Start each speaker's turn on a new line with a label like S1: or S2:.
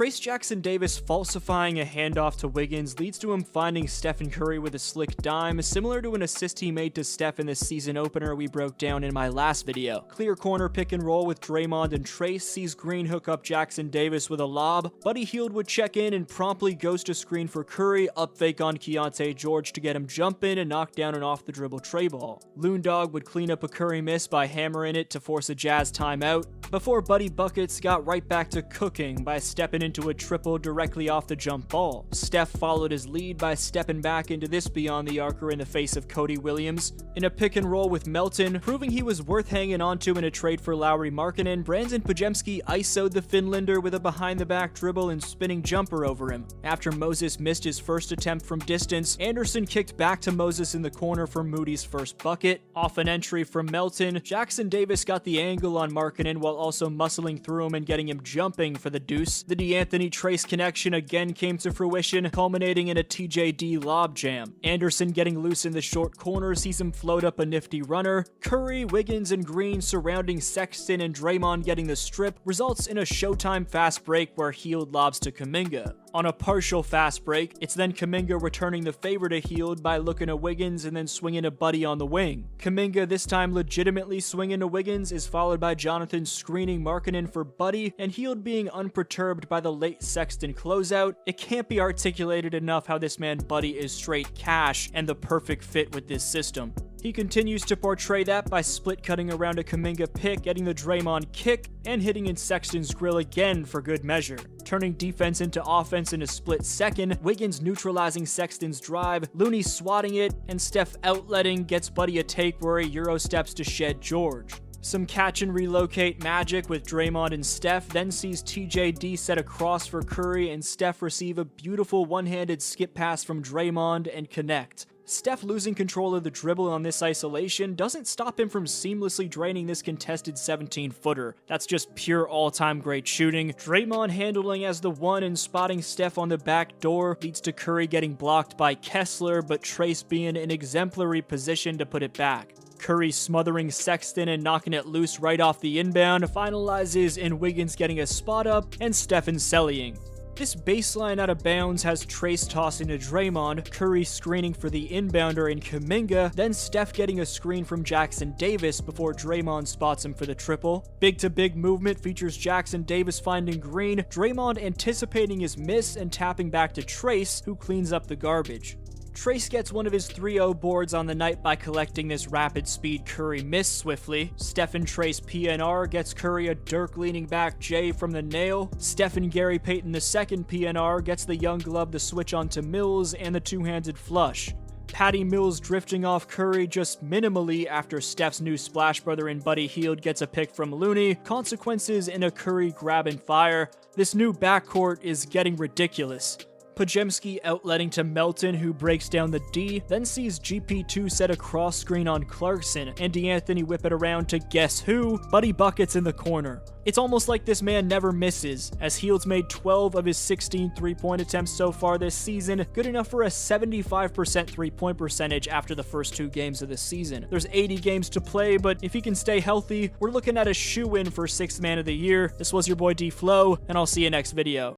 S1: Trayce Jackson-Davis falsifying a handoff to Wiggins leads to him finding Stephen Curry with a slick dime, similar to an assist he made to Steph in the season opener we broke down in my last video. Clear corner pick and roll with Draymond and Trayce sees Green hook up Jackson-Davis with a lob. Buddy Hield would check in and promptly goes to screen for Curry, up fake on Keontae George to get him jumping and knock down an off the dribble tray ball. Loon Dog would clean up a Curry miss by hammering it to force a Jazz timeout, before Buddy Buckets got right back to cooking by stepping into a triple directly off the jump ball. Steph followed his lead by stepping back into this beyond the arcer in the face of Cody Williams. In a pick and roll with Melton, proving he was worth hanging onto in a trade for Lauri Markkanen, Brandon Podziemski ISO'd the Finlander with a behind-the-back dribble and spinning jumper over him. After Moses missed his first attempt from distance, Anderson kicked back to Moses in the corner for Moody's first bucket. Off an entry from Melton, Jackson-Davis got the angle on Markkanen while also muscling through him and getting him jumping for the deuce. The DeAnthony Trayce connection again came to fruition, culminating in a TJD lob jam. Anderson getting loose in the short corner sees him float up a nifty runner. Curry, Wiggins, and Green surrounding Sexton and Draymond getting the strip results in a Showtime fast break where Hield lobs to Kuminga. On a partial fast break, it's then Kuminga returning the favor to Hield by looking at Wiggins and then swinging a Buddy on the wing. Kuminga, this time legitimately swinging to Wiggins, is followed by Jonathan screening Markkanen for Buddy, and Hield being unperturbed by the late Sexton closeout. It can't be articulated enough how this man Buddy is straight cash and the perfect fit with this system. He continues to portray that by split cutting around a Kuminga pick, getting the Draymond kick, and hitting in Sexton's grill again for good measure. Turning defense into offense in a split second, Wiggins neutralizing Sexton's drive, Looney swatting it, and Steph outletting gets Buddy a take where he Euro steps to shed George. Some catch and relocate magic with Draymond and Steph, then sees TJD set a cross for Curry and Steph receive a beautiful one-handed skip pass from Draymond and connect. Steph losing control of the dribble on this isolation doesn't stop him from seamlessly draining this contested 17-footer. That's just pure all-time great shooting. Draymond handling as the one and spotting Steph on the back door leads to Curry getting blocked by Kessler, but Trayce being in exemplary position to put it back. Curry smothering Sexton and knocking it loose right off the inbound finalizes in Wiggins getting a spot up and Stephen sellying. This baseline out of bounds has Trayce tossing to Draymond, Curry screening for the inbounder in Kuminga, then Steph getting a screen from Jackson-Davis before Draymond spots him for the triple. Big-to-big movement features Jackson-Davis finding Green, Draymond anticipating his miss and tapping back to Trayce, who cleans up the garbage. Trayce gets one of his 3-0 boards on the night by collecting this rapid speed Curry miss swiftly. Stephen Trayce PNR gets Curry a Dirk leaning back J from the nail. Stephen Gary Payton the second PNR gets the young glove the switch onto Mills and the two-handed flush. Patty Mills drifting off Curry just minimally after Steph's new splash brother in Buddy Hield gets a pick from Looney. Consequences in a Curry grab and fire. This new backcourt is getting ridiculous. Podziemski outletting to Melton, who breaks down the D, then sees GP2 set a cross screen on Clarkson, and DeAnthony whip it around to guess who? Buddy Buckets in the corner. It's almost like this man never misses, as Hield's made 12 of his 16 three-point attempts so far this season, good enough for a 75% three-point percentage after the first 2 games of the season. There's 80 games to play, but if he can stay healthy, we're looking at a shoe-in for 6th man of the year. This was your boy D-Flow, and I'll see you next video.